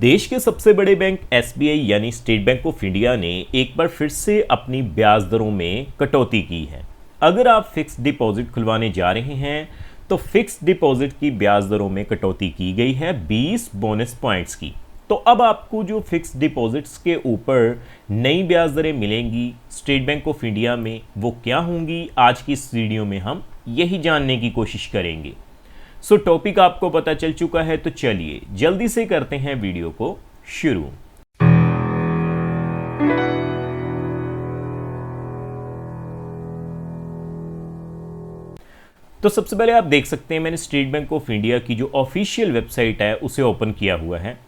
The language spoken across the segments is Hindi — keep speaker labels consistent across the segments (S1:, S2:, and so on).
S1: देश के सबसे बड़े बैंक एसबीआई यानी स्टेट बैंक ऑफ इंडिया ने एक बार फिर से अपनी ब्याज दरों में कटौती की है। अगर आप फिक्स डिपॉजिट खुलवाने जा रहे हैं तो फिक्स डिपॉजिट की ब्याज दरों में कटौती की गई है 20 बोनस पॉइंट्स की। तो अब आपको जो फिक्स डिपॉजिट्स के ऊपर नई ब्याज दरें मिलेंगी स्टेट बैंक ऑफ इंडिया में, वो क्या होंगी, आज की इस वीडियो में हम यही जानने की कोशिश करेंगे। सो टॉपिक आपको पता चल चुका है, तो चलिए जल्दी से करते हैं वीडियो को शुरू। तो सबसे पहले आप देख सकते हैं मैंने स्टेट बैंक ऑफ इंडिया की जो ऑफिशियल वेबसाइट है उसे ओपन किया हुआ है।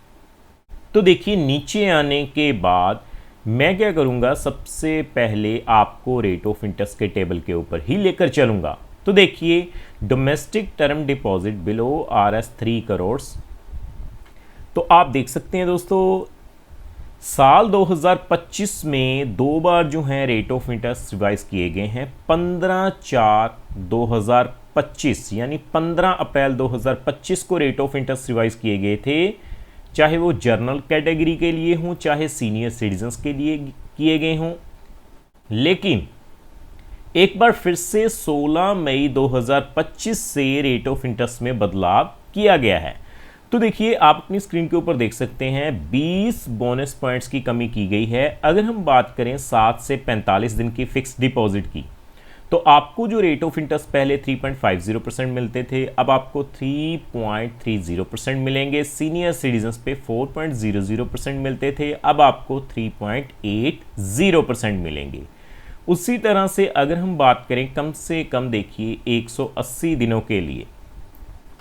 S1: तो देखिए नीचे आने के बाद मैं क्या करूंगा, सबसे पहले आपको रेट ऑफ इंटरेस्ट के टेबल के ऊपर ही लेकर चलूंगा। तो देखिए domestic term deposit below RS 3 crore. तो आप देख सकते हैं दोस्तों, साल 2025 में दो बार जो है रेट ऑफ इंटरेस्ट रिवाइज किए गए हैं। 15/4/2025 यानी 15 अप्रैल 2025 को रेट ऑफ इंटरेस्ट रिवाइज किए गए थे, चाहे वो जर्नल कैटेगरी के लिए हों चाहे सीनियर सिटीजन्स के लिए किए गए हों। लेकिन एक बार फिर से 16 मई 2025 से रेट ऑफ इंटरेस्ट में बदलाव किया गया है। तो देखिए आप अपनी स्क्रीन के ऊपर देख सकते हैं 20 बोनस पॉइंट्स की कमी की गई है। अगर हम बात करें 7 से 45 दिन की फिक्स डिपॉजिट की, तो आपको जो रेट ऑफ इंटरेस्ट पहले 3.50% मिलते थे, अब आपको 3.30% मिलेंगे। सीनियर सिटीजन्स पे 4.00% मिलते थे, अब आपको 3.80% मिलेंगे। उसी तरह से अगर हम बात करें कम से कम, देखिए 180 दिनों के लिए,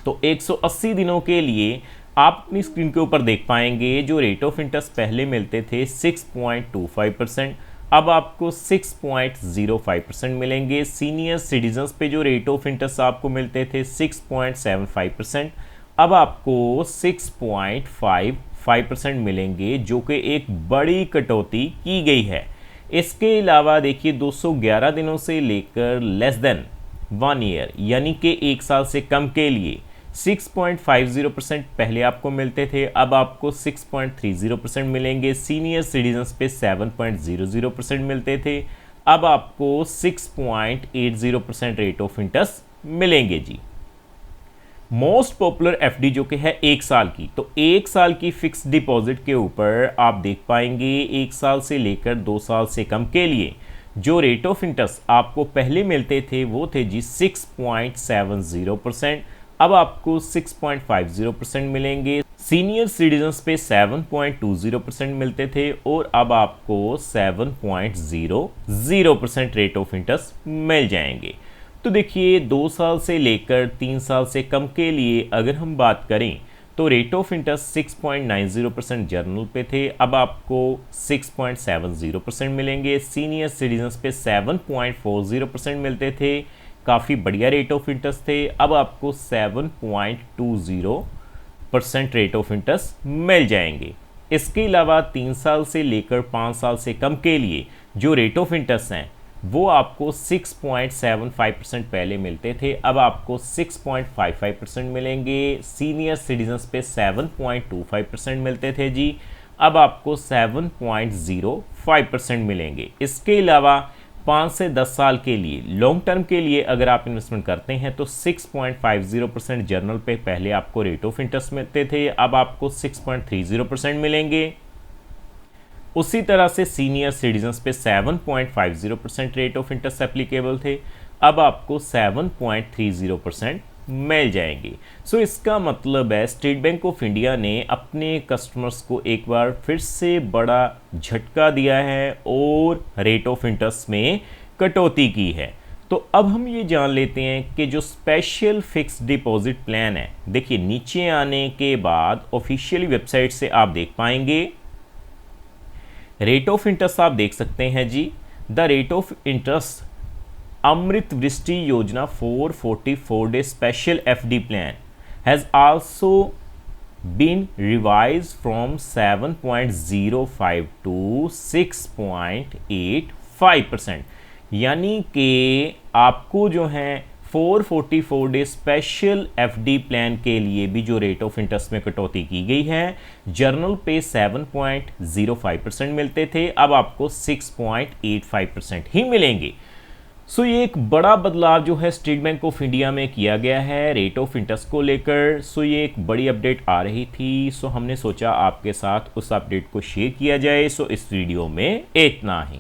S1: तो 180 दिनों के लिए आप अपनी स्क्रीन के ऊपर देख पाएंगे जो रेट ऑफ इंटरेस्ट पहले मिलते थे 6.25%, अब आपको 6.05% मिलेंगे। सीनियर सिटीजन्स पे जो रेट ऑफ इंटरेस्ट आपको मिलते थे 6.75%, अब आपको 6.55% मिलेंगे, जो कि एक बड़ी कटौती की गई है। इसके अलावा देखिए 211 दिनों से लेकर लेस देन 1 ईयर यानी कि एक साल से कम के लिए 6.50% पहले आपको मिलते थे, अब आपको 6.30% मिलेंगे। सीनियर सिटीजन्स पे 7.00% मिलते थे, अब आपको 6.80% रेट ऑफ इंटरेस्ट मिलेंगे जी। मोस्ट पॉपुलर एफडी जो कि है एक साल की, तो एक साल की फिक्स डिपॉजिट के ऊपर आप देख पाएंगे एक साल से लेकर 2 साल से कम के लिए जो रेट ऑफ इंटरेस्ट आपको पहले मिलते थे वो थे जी 6.70%, अब आपको 6.50% मिलेंगे। सीनियर सिटीजन्स पे 7.20% मिलते थे और अब आपको 7.00% रेट ऑफ इंटरेस्ट मिल जाएंगे। तो देखिए 2 साल से लेकर 3 साल से कम के लिए अगर हम बात करें तो रेट ऑफ इंटरेस्ट 6.90% जर्नल पे थे, अब आपको 6.70% मिलेंगे। सीनियर सिटीजन्स पे 7.40% मिलते थे, काफ़ी बढ़िया रेट ऑफ इंटरेस्ट थे, अब आपको 7.20% रेट ऑफ इंटरेस्ट मिल जाएंगे। इसके अलावा 3 साल से लेकर 5 साल से कम के लिए जो रेट ऑफ इंटरेस्ट हैं वो आपको 6.75% पहले मिलते थे, अब आपको 6.55% मिलेंगे। सीनियर सिटीजन्स पे 7.25% मिलते थे जी, अब आपको 7.05% मिलेंगे। इसके अलावा 5 से 10 साल के लिए लॉन्ग टर्म के लिए अगर आप इन्वेस्टमेंट करते हैं तो 6.50% जर्नल पे पहले आपको रेट ऑफ इंटरेस्ट मिलते थे, अब आपको 6.30% मिलेंगे। उसी तरह से सीनियर सिटीजन्स पे 7.50% रेट ऑफ इंटरेस्ट एप्लीकेबल थे, अब आपको 7.30% मिल जाएंगे। सो इसका मतलब है स्टेट बैंक ऑफ इंडिया ने अपने कस्टमर्स को एक बार फिर से बड़ा झटका दिया है और रेट ऑफ इंटरेस्ट में कटौती की है। तो अब हम ये जान लेते हैं कि जो स्पेशल फिक्स डिपॉजिट प्लान है, देखिए नीचे आने के बाद ऑफिशियली वेबसाइट से आप देख पाएंगे रेट ऑफ इंटरेस्ट आप देख सकते हैं जी। The rate of interest Amrit Vrishti योजना 444 day special FD plan has also been revise from 7.05 to 6.85%, यानी कि आपको जो है 444 डे स्पेशल एफडी प्लान के लिए भी जो रेट ऑफ इंटरेस्ट में कटौती की गई है, जर्नल पे 7.05% मिलते थे, अब आपको 6.85% ही मिलेंगे। सो ये एक बड़ा बदलाव जो है स्टेट बैंक ऑफ इंडिया में किया गया है रेट ऑफ इंटरेस्ट को लेकर। सो ये एक बड़ी अपडेट आ रही थी, सो हमने सोचा आपके साथ उस अपडेट को शेयर किया जाए। सो इस वीडियो में इतना ही।